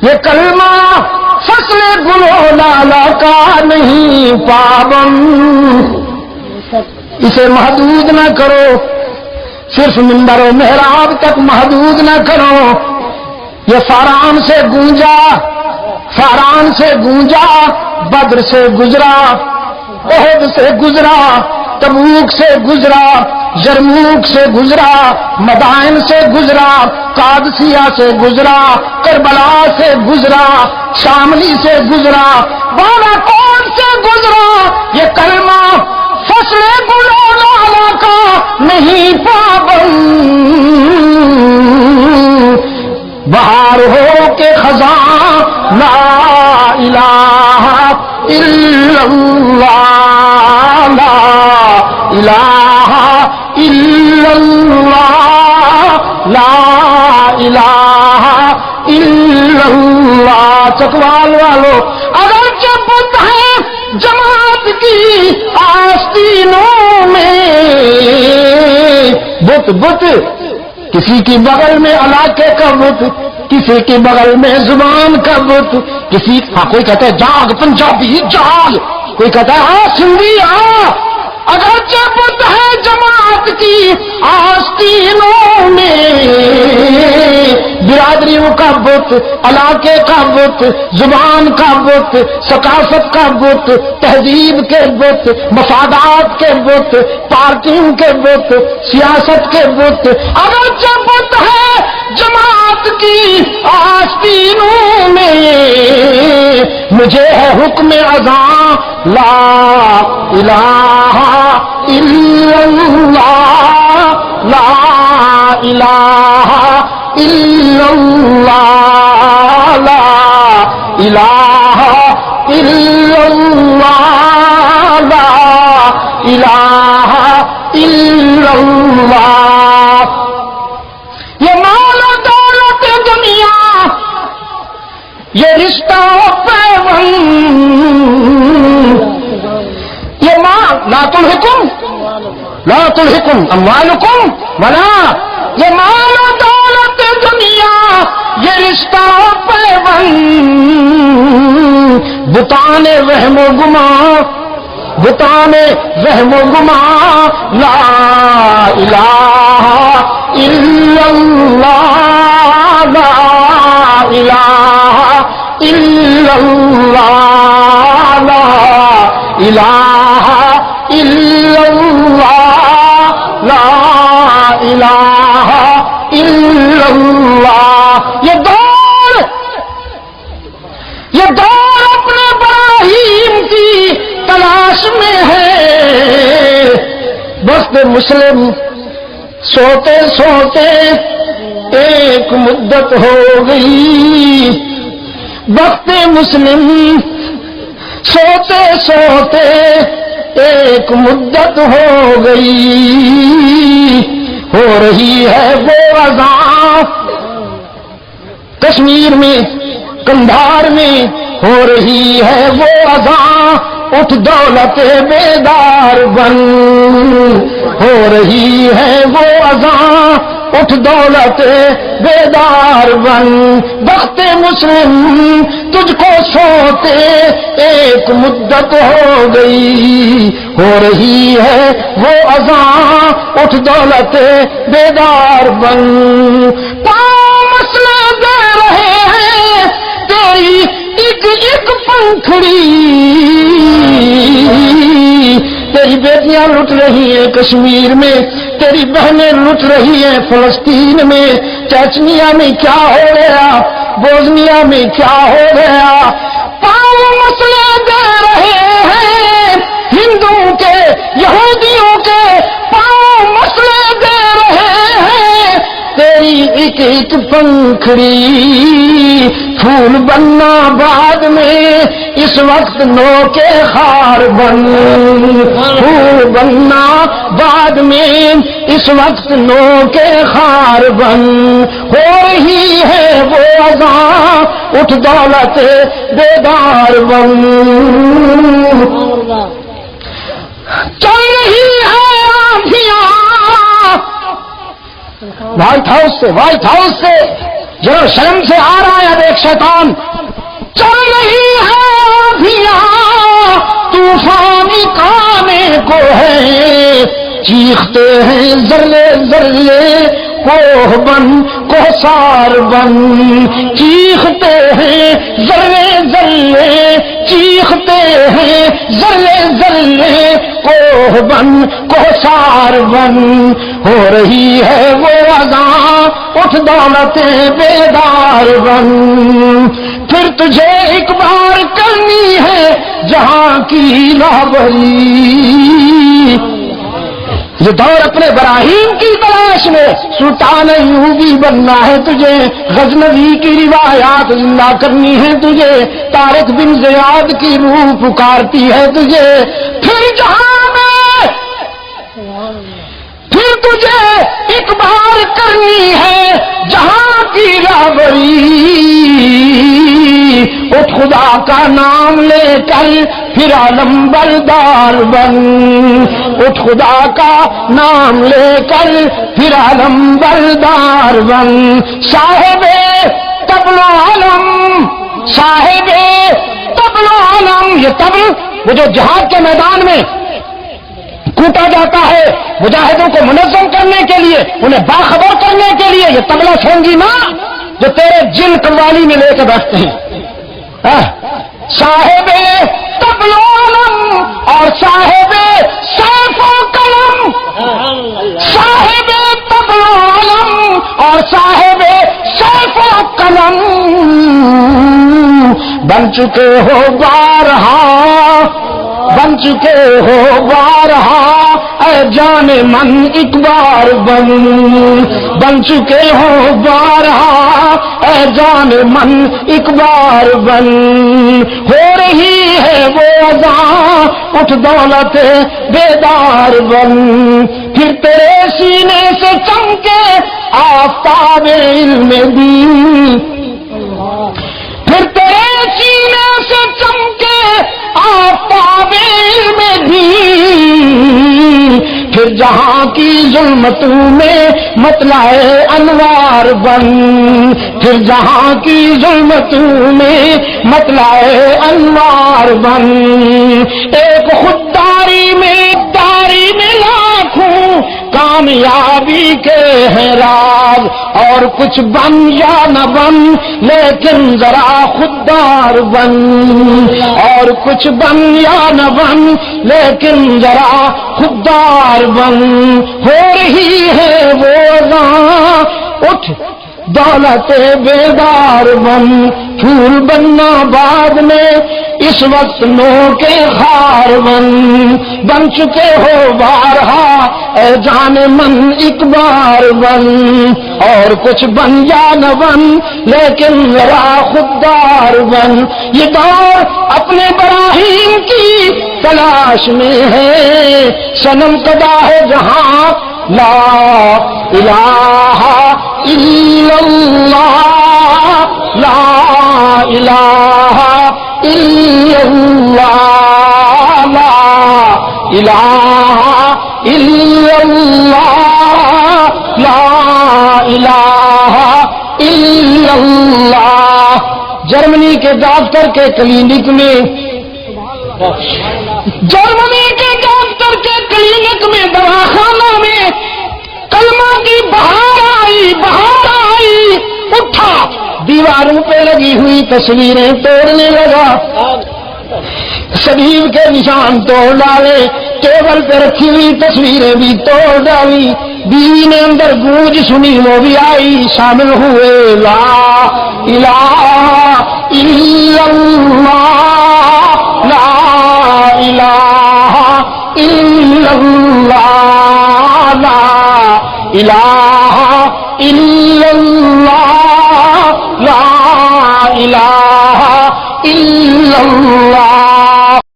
یہ کلمہ فصل گل و لالا کا نہیں پابند، اسے محدود نہ کرو، صرف منبر و محراب تک محدود نہ کرو. یہ فاران سے گونجا، فاران سے گونجا، بدر سے گزرا، احد سے گزرا، تبوک سے گزرا، یرموک سے گزرا، مدائن سے گزرا، قادسیہ سے گزرا، کربلا سے گزرا، شاملی سے گزرا، بالا کوٹ سے گزرا. یہ کلمہ فصل گل و لالا کا نہیں پابند، بہار ہو کے خزاں لا الہ الا اللہ، لا الہ الا اللہ، لا الہ الا اللہ. چکوال والو اگر جب بت ہے جماعت کی آستینوں میں، بت کسی کی بغل میں علاقے کا بت، کسی کے بغل میں زبان کا بت، کسی کوئی کہتا ہے جاگ پنجابی جاگ، کوئی کہتا ہے ہاں سندھی ہاں. اگر جب بت ہے جماعت کی آستینوں میں، برادریوں کا بت، علاقے کا بت، زبان کا بت، ثقافت کا بت، تہذیب کے بت، مفادات کے بت، پارٹیوں کے بت، سیاست کے بت. اگر جب بت ہے جماعت کی آستینوں میں، مجھے ہے حکم اذاں لا الہ الا اللہ، لا الہ الا اللہ، لا الہ الا اللہ، لا الہ الا اللہ. یہ مال و دولت دنیا، یہ رشتہ پیوند، یہ مال لا تلہکم اموالکم ولا، یہ مال و دولت دنیا، یہ رشتہ پیوند، بتان وہم و گمان، بتان وہم و گمان، لا الہ الا اللہ، لا الہ الا اللہ، لا الہ الا اللہ، لا الہ الا اللہ. یہ دور اپنے ابراہیم کی تلاش میں ہے. بخت مسلم سوتے سوتے ایک مدت ہو گئی، بخت مسلم سوتے سوتے ایک مدت ہو گئی. ہو رہی ہے وہ اذان کشمیر میں، کندھار میں ہو رہی ہے وہ اذان، اٹھ دولت بیدار بن. ہو رہی ہے وہ اذان، اٹھ دولت بیدار بن. بخت مسلم تجھ کو سوتے ایک مدت ہو گئی، ہو رہی ہے وہ اذان، اٹھ دولت بیدار بن. پاؤں مسئلے دے رہے ہیں تیری ایک ایک پنکھڑی، تیری بیٹیاں لٹ رہی ہیں کشمیر میں، تیری بہنیں لٹ رہی ہیں فلسطین میں، چچنیا میں کیا ہو گیا، بوزنیا میں کیا ہو گیا. پاؤں مسئلے دے رہے ہیں ہندوؤں کے، یہودیوں کے، پاؤں مسئلے دے رہے ہیں تیری ایک ایک پنکھڑی. پھول بننا بعد میں اس وقت نو کے خار بن، پھول بننا بعد میں اس وقت نو کے خار بن. ہو رہی ہے وہ اذان، اٹھ دولت بیدار بن. چل رہی ہے آندھیاں وائٹ ہاؤس سے یروشلم سے آ رہا ہے اب ایک شیطان، چل رہی ہے آندھیاں طوفانی کانے کو ہے، چیختے ہیں ذرے ذرے کوہ بن کوثر بن، چیختے ہیں ذرے ذرے، چیختے ہیں ذرے ذرے کوہ بن کوثر بن، ہو رہی ہے وہ اذاں اٹھ دولت بیدار بن، پھر تجھے ایک بار کرنی ہے جہاں کی راہبری، یہ دور اپنے براہیم کی تلاش میں، سلطان ایوبی بننا ہے تجھے، غزنوی کی روایات زندہ کرنی ہے تجھے، طارق بن زیاد کی روح پکارتی ہے تجھے، پھر جہاں میں پھر تجھے ایک بار کرنی ہے جہاں کی راہبری، اٹھ خدا کا نام لے کر پھر عالم بردار بن، اٹھ خدا کا نام لے کر پھر عالم بردار بن، صاحب طبل و علم، صاحب طبل و علم، یہ طبل وہ جو جہاد کے میدان میں کوٹا جاتا ہے مجاہدوں کو منظم کرنے کے لیے، انہیں باخبر کرنے کے لیے، یہ طبلہ سونگی ماں جو تیرے جن قوالی میں لے کے بیٹھتے ہیں، صاحب طبل و علم اور صاحب سیف و قلم، صاحب طبل و علم اور صاحب سیف و قلم، بن چکے ہو بارہا، بن چکے ہو بارہا، اے جان من ایک بار بن، بن چکے ہو بارہا، اے جان من ایک بار بن، ہو رہی ہے وہ اذاں اٹھ دولت بیدار بن، پھر تیرے سینے سے چمکے آفتاب علم دین، پھر تیرے سینے سے چمکے آفتاب علم دین، پھر جہاں کی ظلمتوں میں مطلع انوار بن، پھر جہاں کی ظلمتوں میں مطلع انوار بن، ایک خودداری میں داری میں لاکھوں کامیابی کے ہیں راز، اور کچھ بن یا نہ بن لیکن ذرا خوددار بن، اور کچھ بن یا نہ بن لیکن ذرا خوددار بن، ہو رہی ہے وہ اذاں اٹھ دولت بیدار بن، پھول بننا بعد میں اس وقت نو کے خار بن، بن چکے ہو بارہا اے جان من ایک بار بن، اور کچھ بن یا نہ بن لیکن ذرا خوددار بن، یہ دور اپنے براہیم کی تلاش میں ہے، صنم کدا ہے جہاں لا الہ الا اللہ، لا الہ الا اللہ، لا الہ الا اللہ، لا الہ الا اللہ۔ جرمنی کے ڈاکٹر کے کلینک میں، جرمنی کے ڈاکٹر کے کلینک میں، دواخانہ میں کلمہ کی بہار آئی، بہار آئی، اٹھا دیواروں پہ لگی ہوئی تصویریں توڑنے لگا، صلیب کے نشان توڑ ڈالے، ٹیبل پہ رکھی ہوئی تصویریں بھی توڑ ڈالی، بیوی نے اندر گونج سنی، وہ بھی آئی، شامل ہوئے لا الہ الا اللہ، لا الہ الا اللہ، لا الہ الا اللہ، لا الہ الا اللہ۔